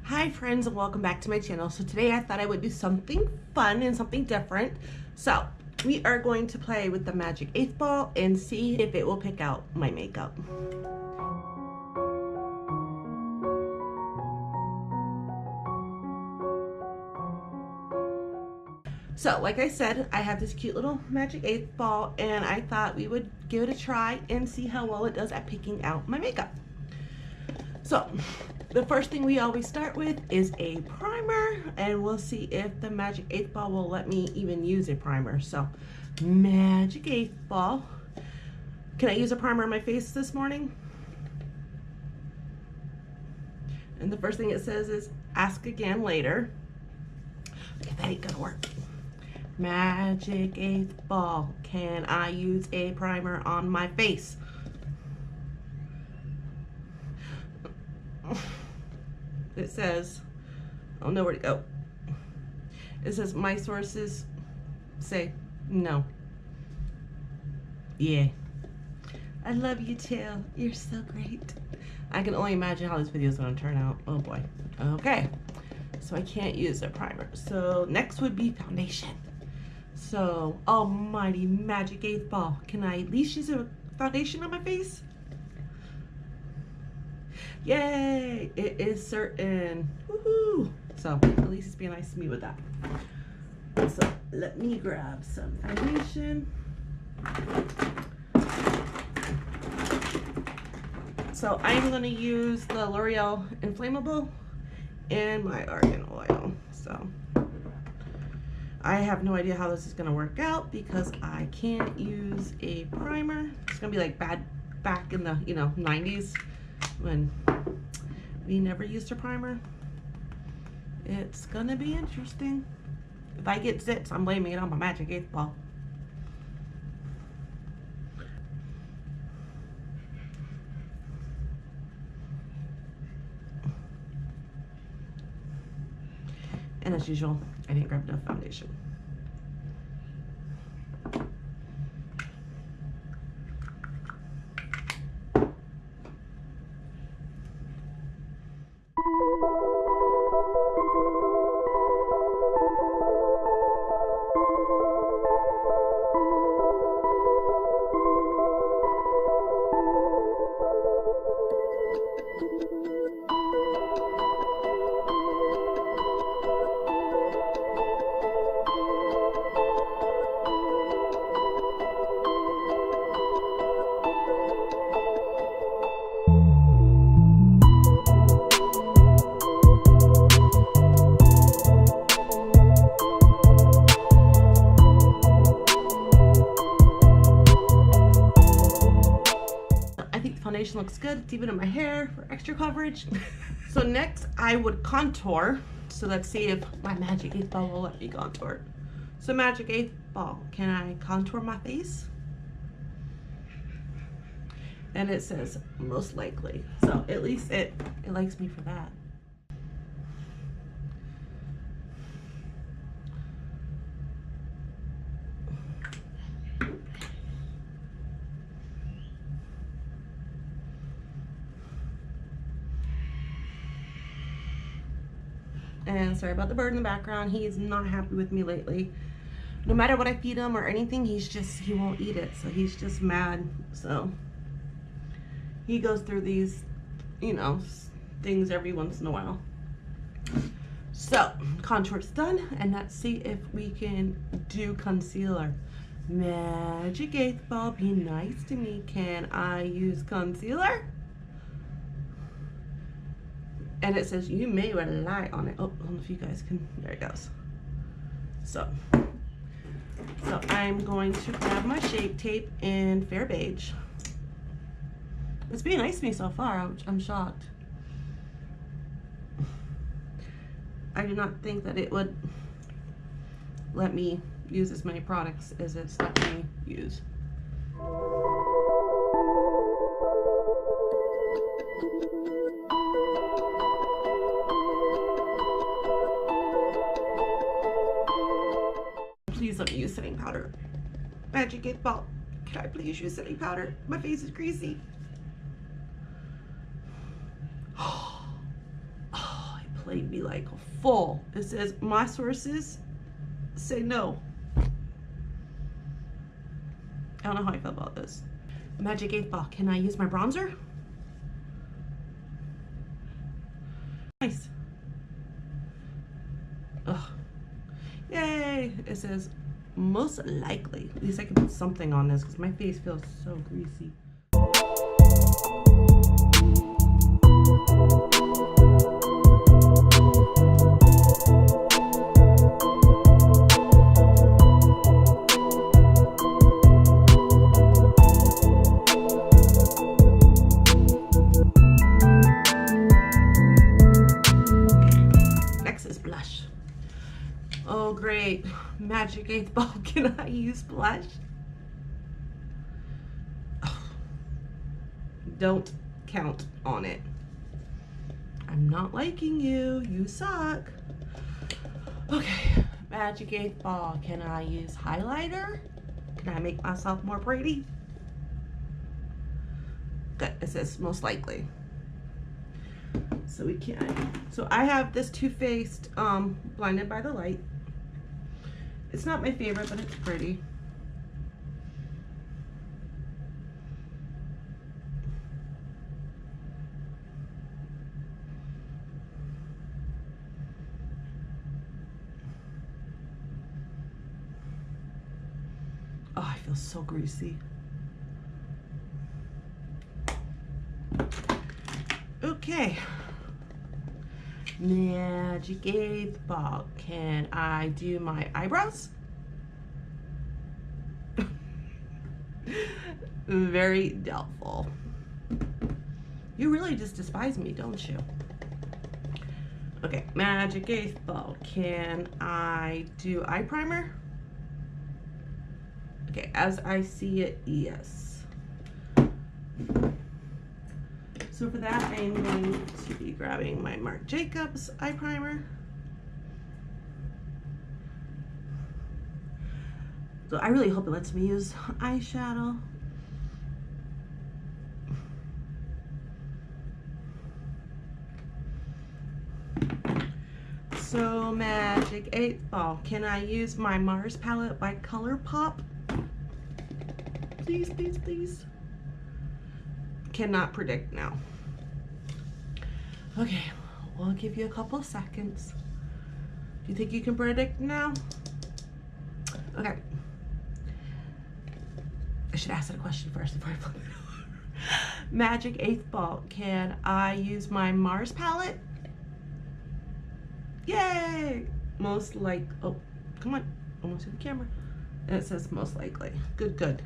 Hi friends, and welcome back to my channel. So today I thought I would do something fun and something different. So we are going to play with the magic 8 ball and see if it will pick out my makeup. So like I said, I have this cute little magic 8 ball and I thought we would give it a try and see how well it does at picking out my makeup. So the first thing we always start with is a primer, and we'll see if the magic 8 ball will let me even use a primer. So magic 8 ball. Can I use a primer on my face this morning? And the first thing it says is ask again later. Okay, that ain't gonna work. Magic 8 ball, can I use a primer on my face? It says, oh, know where to go. It says my sources say no. Yeah. I love you too. You're so great. I can only imagine how this video is going to turn out. Oh boy. Okay. So I can't use a primer. So next would be foundation. So almighty magic 8 ball. Can I at least use a foundation on my face? Yay! It is certain. Woohoo! So at least it's being nice to me with that. So let me grab some foundation. So I'm going to use the L'Oreal Inflammable and my argan oil. So I have no idea how this is going to work out because I can't use a primer. It's going to be like bad back in the 90s when we never used a primer. It's gonna be interesting. If I get zits, I'm blaming it on my magic 8 ball. And as usual, I didn't grab enough foundation. Foundation looks good. It's even in my hair for extra coverage. So next I would contour. So let's see if my magic 8 ball will let me contour. So magic 8 ball, can I contour my face? And it says most likely. So at least it likes me for that. And sorry about the bird in the background. He's not happy with me lately. No matter what I feed him or anything, he won't eat it. So he's just mad. So he goes through these, things every once in a while. So contour's done, and let's see if we can do concealer. Magic 8 ball, be nice to me. Can I use concealer? And it says you may rely on it. Oh, I don't know if you guys can. There it goes. So I'm going to grab my Shape Tape in Fair Beige. It's being nice to me so far. I'm shocked. I did not think that it would let me use as many products as it's let me use. Please let me use setting powder. Magic 8 ball, can I please use setting powder? My face is greasy. Oh, plate be like full. It says my sources say no. I don't know how I feel about this. Magic 8 Ball, can I use my bronzer? Nice. Ugh. Yay! It says most likely. At least I can put something on this because my face feels so greasy. Oh great, Magic 8 Ball, can I use blush? Oh, don't count on it. I'm not liking you, you suck. Okay, Magic 8 Ball, can I use highlighter? Can I make myself more pretty? Good, it says most likely. So we can, so I have this Too Faced Blinded by the Light. It's not my favorite, but it's pretty. Oh, I feel so greasy. Okay. Magic 8 Ball, can I do my eyebrows? Very doubtful. You really just despise me, don't you? Okay, Magic 8 Ball, can I do eye primer? Okay, as I see it, yes. So for that, I'm going to be grabbing my Marc Jacobs eye primer. So I really hope it lets me use eyeshadow. So Magic 8 Ball, can I use my Mars palette by ColourPop? Please, please, please. Cannot predict now. Okay, we'll give you a couple seconds. Do you think you can predict now? Okay. I should ask that question first before I flip it over. Magic 8 Ball, can I use my Mars palette? Yay! Most like, oh, come on, almost to the camera. And it says most likely. Good, good.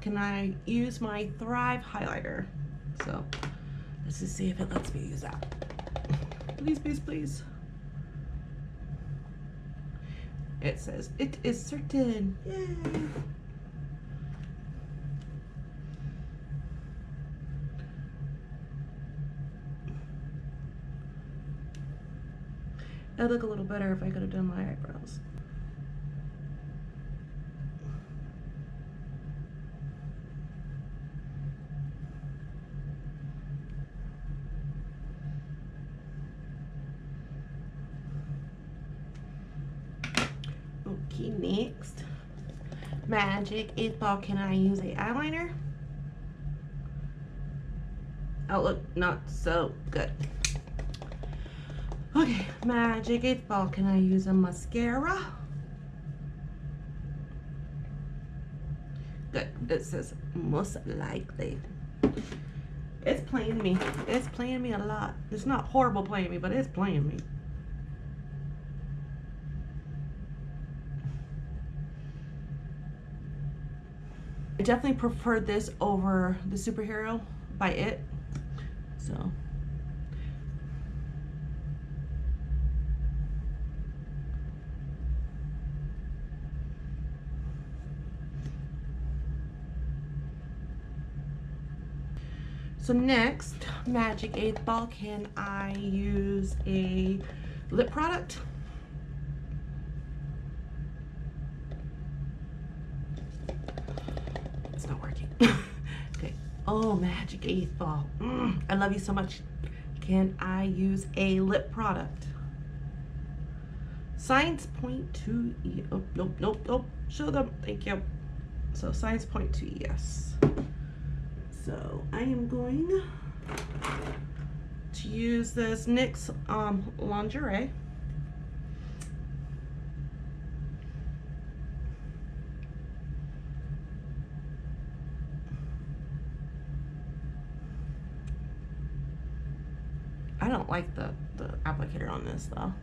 Can I use my Thrive highlighter? So Let's just see if it lets me use that. Please, please, please. It says it is certain. Yay. It'd look a little better if I could have done my eyebrows. Okay, next. Magic 8 Ball. Can I use a eyeliner? Outlook not so good. Okay, Magic 8 Ball. Can I use a mascara? Good. It says most likely. It's playing me. It's playing me a lot. It's not horrible playing me, but it's playing me. I definitely prefer this over the Superhero by It. So. So next, Magic 8 Ball, can I use a lip product? It's not working. Okay. Oh, Magic 8 Ball. I love you so much. Can I use a lip product? Signs point to E. Oh, nope, nope, nope. Show them. Thank you. So signs point to yes. So I am going to use this NYX lingerie. I don't like the applicator on this though.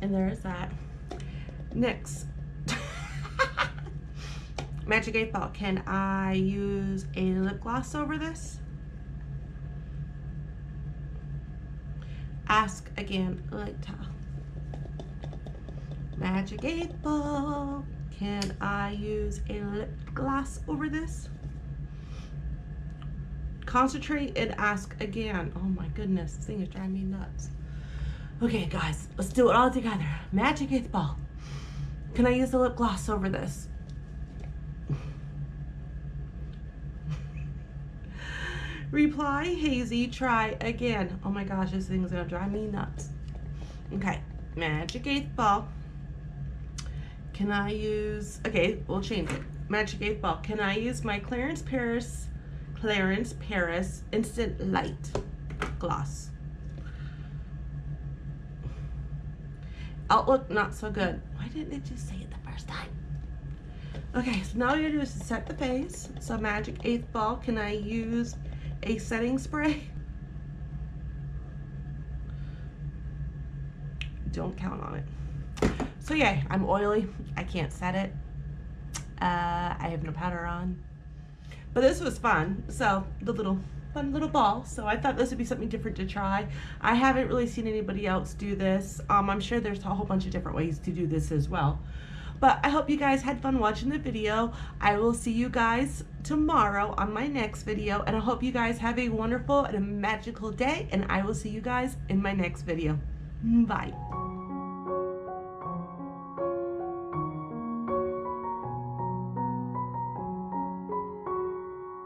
And there is that. Next, Magic 8 Ball. Can I use a lip gloss over this? Ask again later. Magic 8 Ball. Can I use a lip gloss over this? Concentrate and ask again. Oh my goodness, this thing is driving me nuts. Okay, guys, let's do it all together. Magic 8 Ball. Can I use the lip gloss over this? Reply, Hazy, try again. Oh my gosh, this thing's gonna drive me nuts. Okay, Magic 8 Ball. Can I use, okay, we'll change it. Magic 8 Ball. Can I use my Clarence Paris Instant Light Gloss? Outlook not so good. Why didn't it just say it the first time? Okay, so now all you gotta do is set the face. So Magic 8 Ball, can I use a setting spray? Don't count on it. So yeah, I'm oily. I can't set it. I have no powder on. But this was fun. So the fun little ball. So I thought this would be something different to try. I haven't really seen anybody else do this. I'm sure there's a whole bunch of different ways to do this as well. But I hope you guys had fun watching the video. I will see you guys tomorrow on my next video. And I hope you guys have a wonderful and a magical day. And I will see you guys in my next video. Bye.